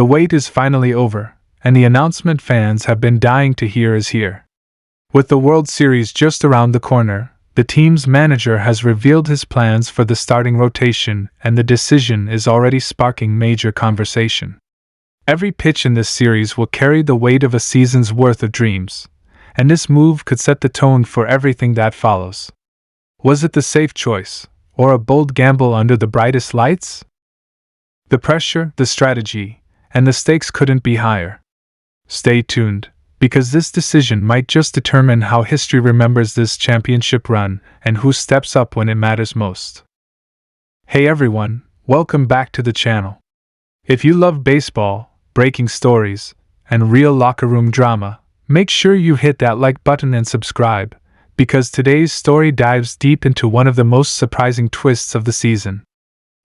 The wait is finally over, and the announcement fans have been dying to hear is here. With the World Series just around the corner, the team's manager has revealed his plans for the starting rotation, and the decision is already sparking major conversation. Every pitch in this series will carry the weight of a season's worth of dreams, and this move could set the tone for everything that follows. Was it the safe choice, or a bold gamble under the brightest lights? The pressure, the strategy, and the stakes couldn't be higher. Stay tuned, because this decision might just determine how history remembers this championship run and who steps up when it matters most. Hey everyone, welcome back to the channel. If you love baseball, breaking stories, and real locker room drama, make sure you hit that like button and subscribe, because today's story dives deep into one of the most surprising twists of the season.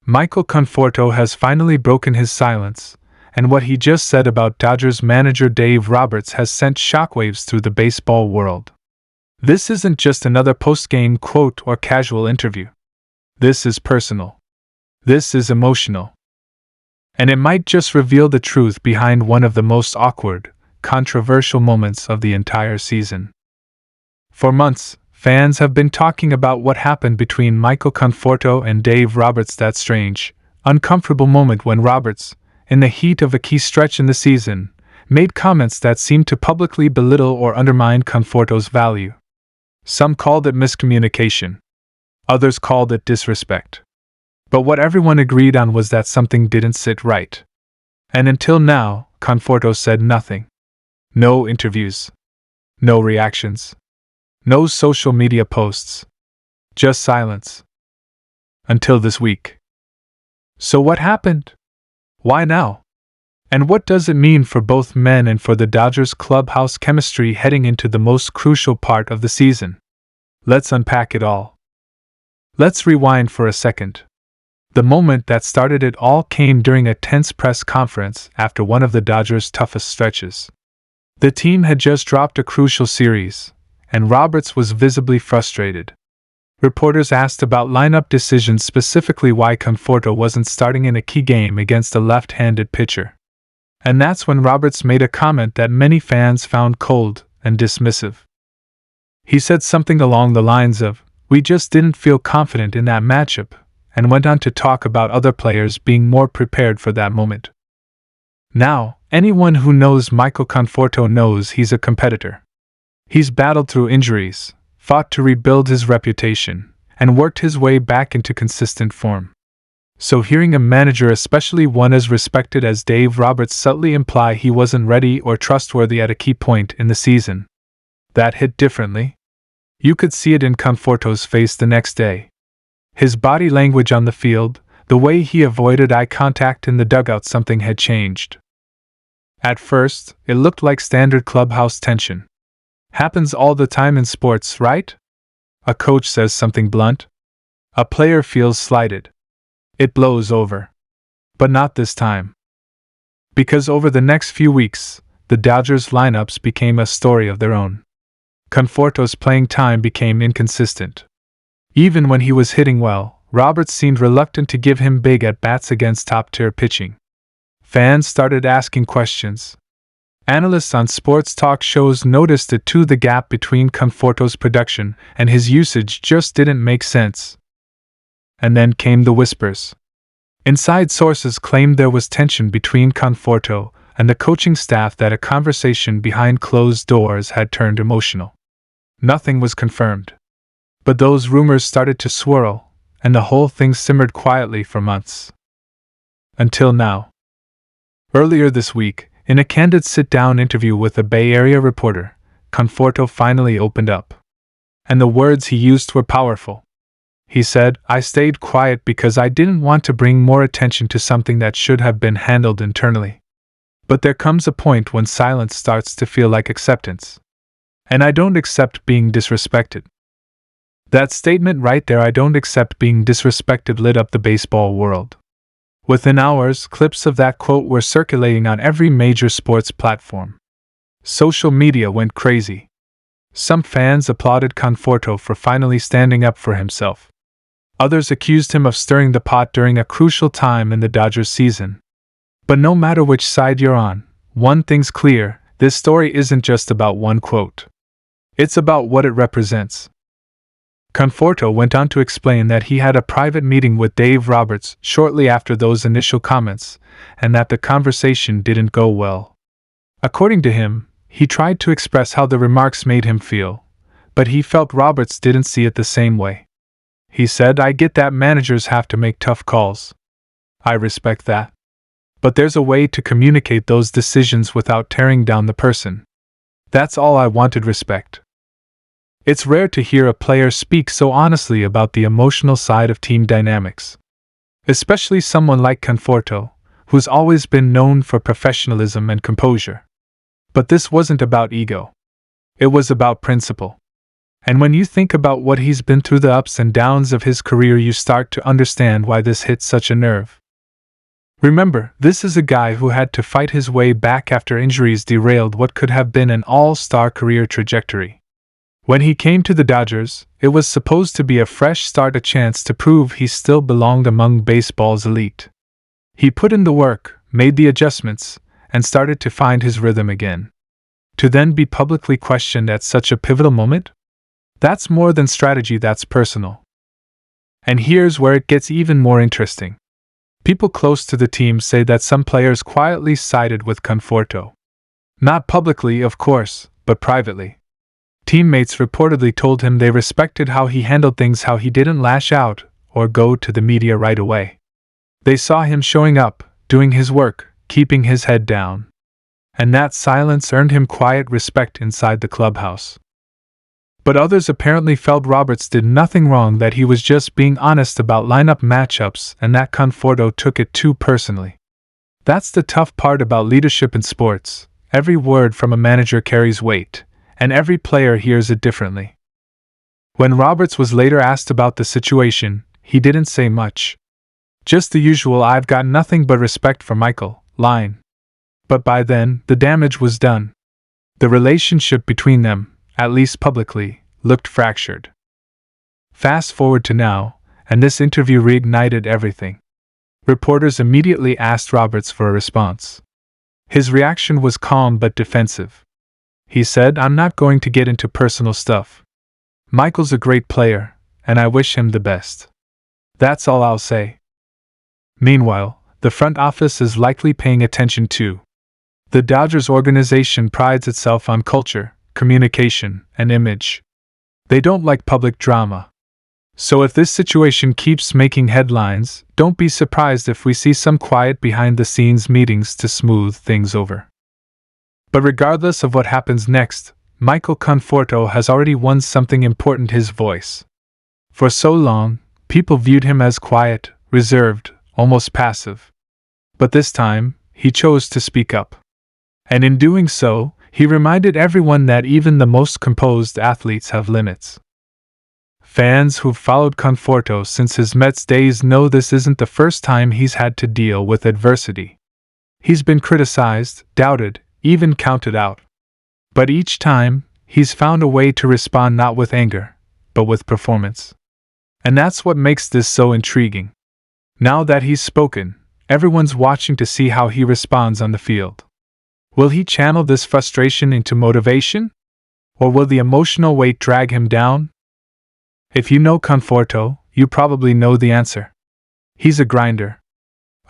Michael Conforto has finally broken his silence, and what he just said about Dodgers manager Dave Roberts has sent shockwaves through the baseball world. This isn't just another post-game quote or casual interview. This is personal. This is emotional. And it might just reveal the truth behind one of the most awkward, controversial moments of the entire season. For months, fans have been talking about what happened between Michael Conforto and Dave Roberts, that strange, uncomfortable moment when Roberts, in the heat of a key stretch in the season, made comments that seemed to publicly belittle or undermine Conforto's value. Some called it miscommunication. Others called it disrespect. But what everyone agreed on was that something didn't sit right. And until now, Conforto said nothing. No interviews. No reactions. No social media posts. Just silence. Until this week. So what happened? Why now? And what does it mean for both men and for the Dodgers clubhouse chemistry heading into the most crucial part of the season? Let's unpack it all. Let's rewind for a second. The moment that started it all came during a tense press conference after one of the Dodgers' toughest stretches. The team had just dropped a crucial series, and Roberts was visibly frustrated. Reporters asked about lineup decisions, specifically why Conforto wasn't starting in a key game against a left-handed pitcher. And that's when Roberts made a comment that many fans found cold and dismissive. He said something along the lines of, "We just didn't feel confident in that matchup," and went on to talk about other players being more prepared for that moment. Now, anyone who knows Michael Conforto knows he's a competitor. He's battled through injuries, fought to rebuild his reputation, and worked his way back into consistent form. So hearing a manager, especially one as respected as Dave Roberts, subtly imply he wasn't ready or trustworthy at a key point in the season, that hit differently. You could see it in Conforto's face the next day. His body language on the field, the way he avoided eye contact in the dugout, something had changed. At first, it looked like standard clubhouse tension. Happens all the time in sports, right? A coach says something blunt. A player feels slighted. It blows over. But not this time. Because over the next few weeks, the Dodgers' lineups became a story of their own. Conforto's playing time became inconsistent. Even when he was hitting well, Roberts seemed reluctant to give him big at-bats against top-tier pitching. Fans started asking questions. Analysts on sports talk shows noticed it too. The gap between Conforto's production and his usage just didn't make sense. And then came the whispers. Inside sources claimed there was tension between Conforto and the coaching staff, that a conversation behind closed doors had turned emotional. Nothing was confirmed. But those rumors started to swirl, and the whole thing simmered quietly for months. Until now. Earlier this week, in a candid sit-down interview with a Bay Area reporter, Conforto finally opened up. And the words he used were powerful. He said, "I stayed quiet because I didn't want to bring more attention to something that should have been handled internally. But there comes a point when silence starts to feel like acceptance. And I don't accept being disrespected." That statement right there, "I don't accept being disrespected," lit up the baseball world. Within hours, clips of that quote were circulating on every major sports platform. Social media went crazy. Some fans applauded Conforto for finally standing up for himself. Others accused him of stirring the pot during a crucial time in the Dodgers season. But no matter which side you're on, one thing's clear: this story isn't just about one quote. It's about what it represents. Conforto went on to explain that he had a private meeting with Dave Roberts shortly after those initial comments, and that the conversation didn't go well. According to him, he tried to express how the remarks made him feel, but he felt Roberts didn't see it the same way. He said, "I get that managers have to make tough calls. I respect that. But there's a way to communicate those decisions without tearing down the person. That's all I wanted: respect." It's rare to hear a player speak so honestly about the emotional side of team dynamics. Especially someone like Conforto, who's always been known for professionalism and composure. But this wasn't about ego. It was about principle. And when you think about what he's been through, the ups and downs of his career, you start to understand why this hit such a nerve. Remember, this is a guy who had to fight his way back after injuries derailed what could have been an all-star career trajectory. When he came to the Dodgers, it was supposed to be a fresh start, a chance to prove he still belonged among baseball's elite. He put in the work, made the adjustments, and started to find his rhythm again. To then be publicly questioned at such a pivotal moment? That's more than strategy, that's personal. And here's where it gets even more interesting. People close to the team say that some players quietly sided with Conforto. Not publicly, of course, but privately. Teammates reportedly told him they respected how he handled things, how he didn't lash out or go to the media right away. They saw him showing up, doing his work, keeping his head down. And that silence earned him quiet respect inside the clubhouse. But others apparently felt Roberts did nothing wrong, that he was just being honest about lineup matchups, and that Conforto took it too personally. That's the tough part about leadership in sports. Every word from a manager carries weight, and every player hears it differently. When Roberts was later asked about the situation, he didn't say much. Just the usual "I've got nothing but respect for Michael" line. But by then, the damage was done. The relationship between them, at least publicly, looked fractured. Fast forward to now, and this interview reignited everything. Reporters immediately asked Roberts for a response. His reaction was calm but defensive. He said, "I'm not going to get into personal stuff. Michael's a great player, and I wish him the best. That's all I'll say." Meanwhile, the front office is likely paying attention too. The Dodgers organization prides itself on culture, communication, and image. They don't like public drama. So if this situation keeps making headlines, don't be surprised if we see some quiet behind-the-scenes meetings to smooth things over. But regardless of what happens next, Michael Conforto has already won something important: his voice. For so long, people viewed him as quiet, reserved, almost passive. But this time, he chose to speak up. And in doing so, he reminded everyone that even the most composed athletes have limits. Fans who've followed Conforto since his Mets days know this isn't the first time he's had to deal with adversity. He's been criticized, doubted, even counted out. But each time, he's found a way to respond, not with anger, but with performance. And that's what makes this so intriguing. Now that he's spoken, everyone's watching to see how he responds on the field. Will he channel this frustration into motivation? Or will the emotional weight drag him down? If you know Conforto, you probably know the answer. He's a grinder.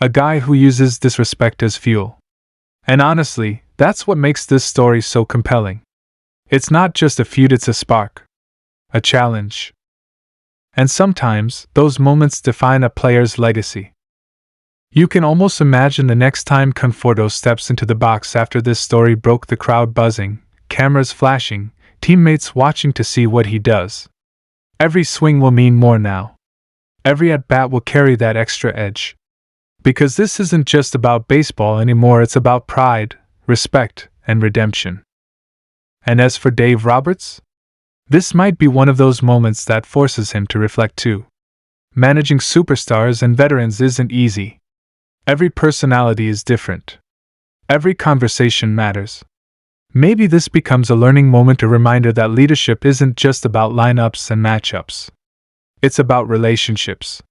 A guy who uses disrespect as fuel. And honestly, that's what makes this story so compelling. It's not just a feud, it's a spark. A challenge. And sometimes, those moments define a player's legacy. You can almost imagine the next time Conforto steps into the box after this story broke, the crowd buzzing, cameras flashing, teammates watching to see what he does. Every swing will mean more now. Every at-bat will carry that extra edge. Because this isn't just about baseball anymore, it's about pride, respect, and redemption. And as for Dave Roberts? This might be one of those moments that forces him to reflect too. Managing superstars and veterans isn't easy. Every personality is different. Every conversation matters. Maybe this becomes a learning moment, a reminder that leadership isn't just about lineups and matchups. It's about relationships.